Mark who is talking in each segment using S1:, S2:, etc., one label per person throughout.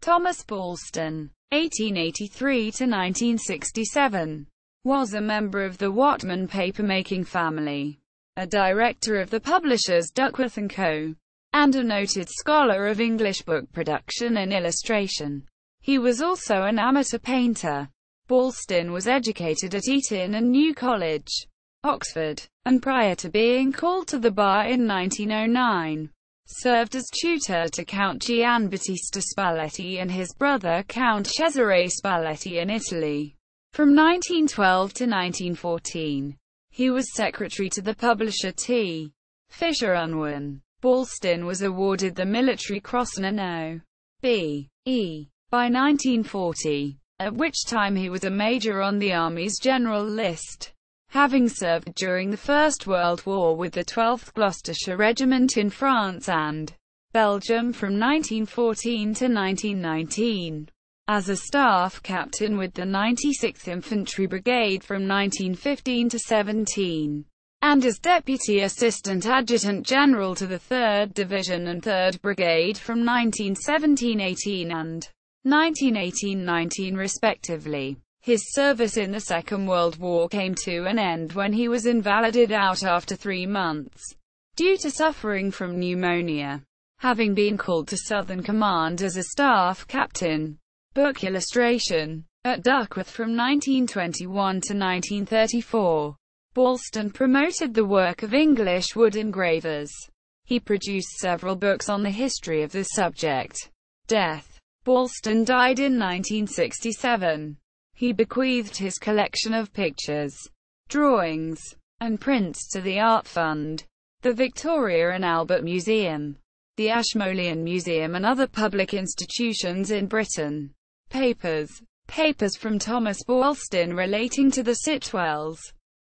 S1: Thomas Balston, 1883–1967, was a member of the Whatman papermaking family, a director of the publishers Duckworth and Co, and a noted scholar of English book production and illustration. He was also an amateur painter. Balston was educated at Eton and New College, Oxford, and prior to being called to the bar in 1909, served as tutor to Count Gianbattista Spaletti and his brother Count Cesare Spaletti in Italy. From 1912 to 1914, he was secretary to the publisher T. Fisher Unwin. Balston was awarded the Military Cross and an O.B.E. by 1940, at which time he was a major on the Army's general list, having served during the First World War with the 12th Gloucestershire Regiment in France and Belgium from 1914 to 1919, as a staff captain with the 96th Infantry Brigade from 1915 to 17, and as Deputy Assistant Adjutant General to the 3rd Division and 3rd Brigade from 1917-18 and 1918-19 respectively. His service in the Second World War came to an end when he was invalided out after 3 months, due to suffering from pneumonia, having been called to Southern Command as a staff captain. Book illustration. At Duckworth from 1921 to 1934, Balston promoted the work of English wood engravers. He produced several books on the history of the subject. Death. Balston died in 1967. He bequeathed his collection of pictures, drawings, and prints to the Art Fund, the Victoria and Albert Museum, the Ashmolean Museum and other public institutions in Britain. Papers from Thomas Balston relating to the Sitwells,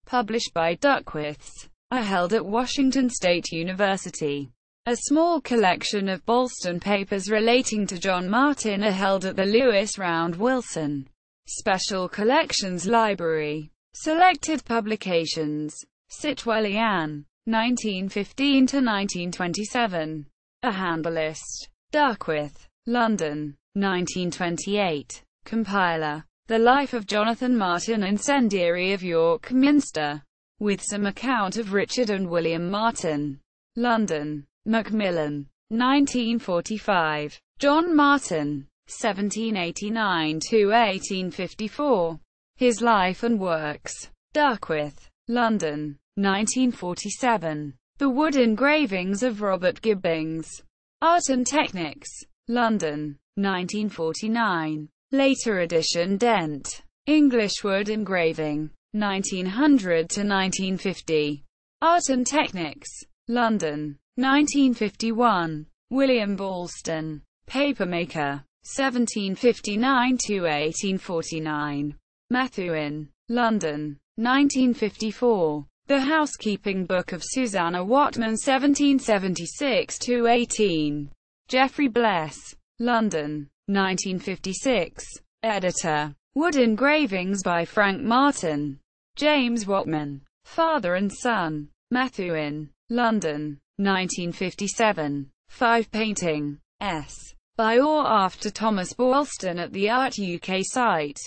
S1: published by Duckworths, are held at Washington State University. A small collection of Balston papers relating to John Martin are held at the Lewis Round Wilson Special Collections Library. Selected publications. Sitwellian, 1915–1927. A Handlist. Duckworth, London, 1928. Compiler. The Life of Jonathan Martin, Incendiary of York Minster, with some account of Richard and William Martin. London, Macmillan, 1945. John Martin, 1789–1854. His Life and Works. Duckworth, London, 1947. The Wood Engravings of Robert Gibbings. Art and Technics. London, 1949. Later edition Dent. English Wood Engraving. 1900–1950. Art and Technics. London, 1951. William Balston. Papermaker. 1759–1849. Methuen, London, 1954. The Housekeeping Book of Susanna Whatman 1776–18. Geoffrey Bless, London, 1956. Editor. Wood Engravings by Frank Martin. James Whatman. Father and Son. Methuen, London, 1957. 5 Painting. S. By or after Thomas Balston at the Art UK site.